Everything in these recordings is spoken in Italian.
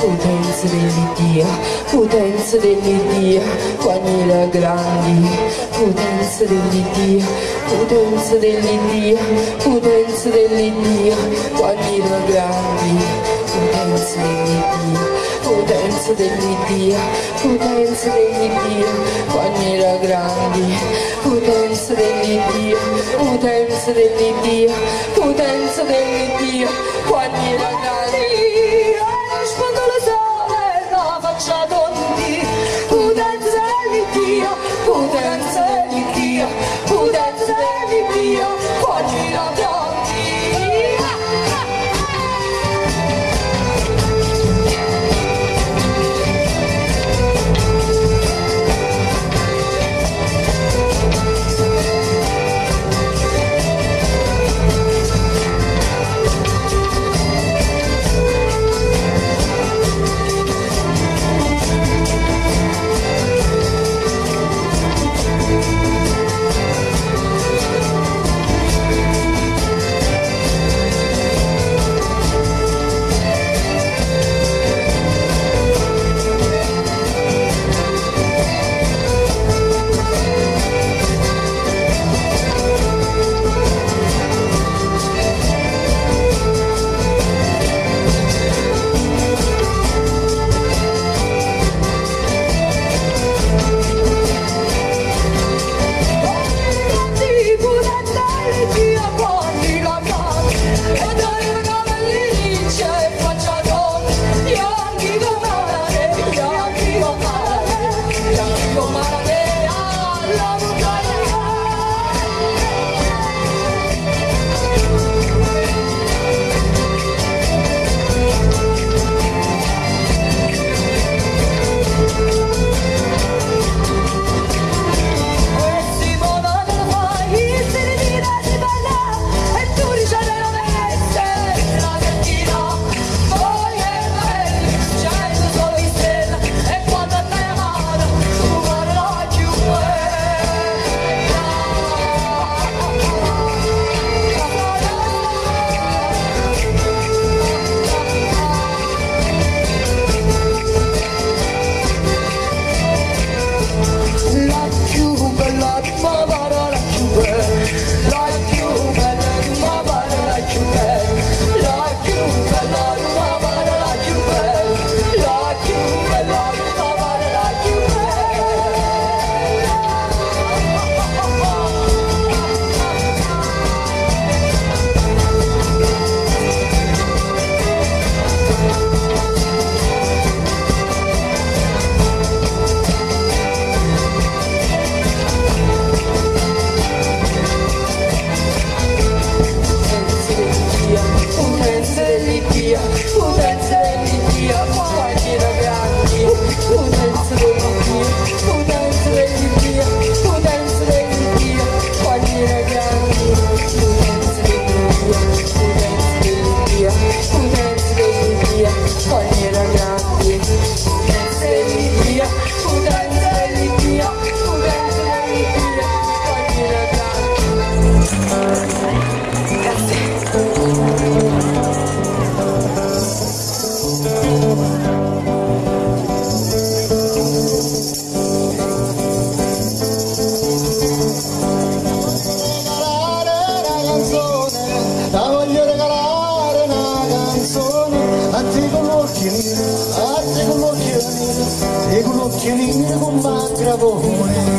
Potenza dell'Iddio, potenza dell'Iddio, quando era grandi, potenza dell'Iddio, potenza dell'Iddio, potenza dell'Iddio, quando era grandi, potenza dell'Iddio, potenza dell'Iddio, potenza dell'Iddio, quando era grandi, potenza dell'Iddio, potenza dell'Iddio, potenza dell'Iddio, quando era grandi. Quando le sole la faccia tondi, potenza dell'Iddio, potenza dell'Iddio, potenza dell'Iddio, quando era grandi. Chiedimi con macravone.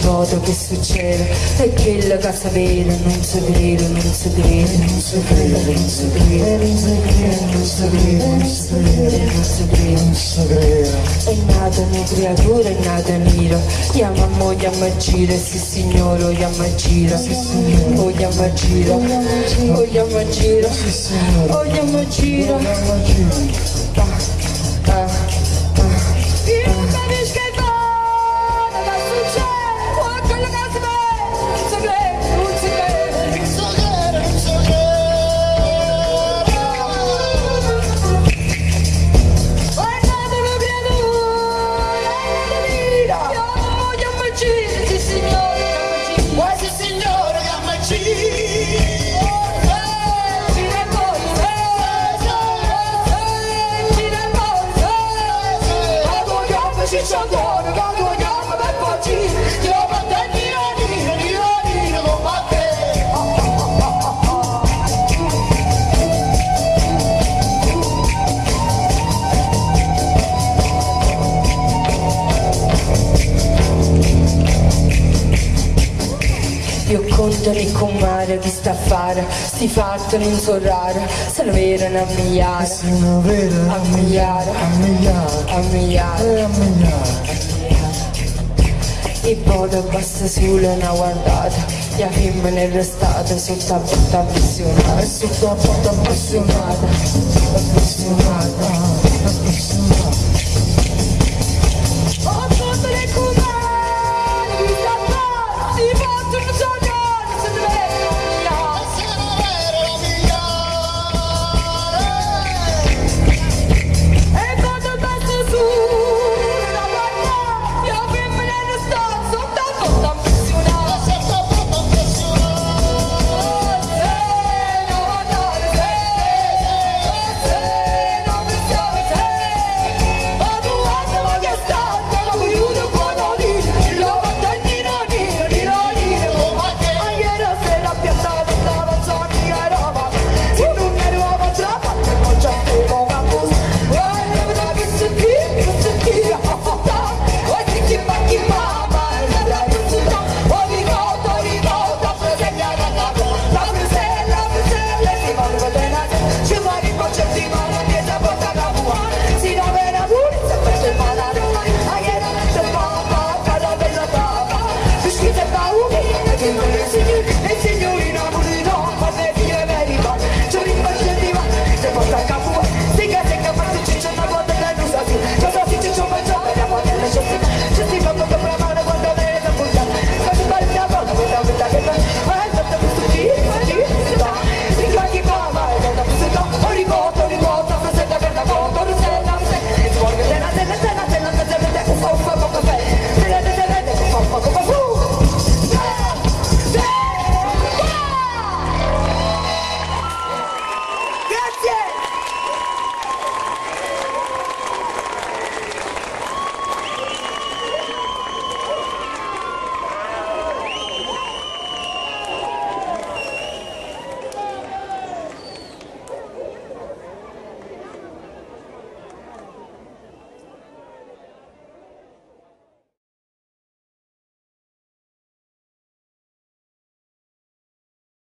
voto che succede è quello che sapere, non si crede, non si crede, non si crede, non si crede, non si crede, non si crede, non si crede, non si crede, non si crede. È nata una creatura, è nata nera, chiama moglie a gira, sì signore, vogliamo a gira, sì signore, vogliamo a gira, vogliamo a gira, sì signore, vogliamo a gira. Io contano con mare chi sta a fare, sti fatti non so raro, se ne vedono a migliaia, a migliaia, a migliaia. E poi basta solo una guardata, la femmina è restata sotto la botta appassionata, sotto la botta appassionata, appassionata, appassionata. Oh, tutte le cumane, chi sta a fare, si fatto un sognare, se ne vede un migliaio, se ne vede un migliaio. E quando basta su una guardata, la femmina è restata sotto la botta appassionata, sotto la botta appassionata. Se non andare, se non mi stiamo, ma tu guarda ma che sta, non ho voluto buono lì, lo vado a dire, ma che ieri sera a piazzata stava zonica roba, se non ne arrivava troppo, non c'è più un campus, guarda che si tira, guarda che macchi mamma, la città, ogni volta, presenta la presella, si va a vedere, ci va in boccia di mano, dietro porta la bua, si va bene a lui, se fece il malare, a ieri c'è papà, cada bella papà, bischitti e pauni, e che non e signorina pulino, ma se figlie merita, c'è l'impacientiva, se porta a capo, si che faccio ciccia una volta che non sa più, cosa si ciccia un bacio, vediamo che ne c'è si fa tutto per la mano quando viene da puntare, faccio fare una volta, questa che ma è tutta pubblicità, si caghi mamma, è tutta pubblicità, rivolta, presenta per la foto, rusella, e scorre della uffa, poco caffè, uffa, fu! Grazie!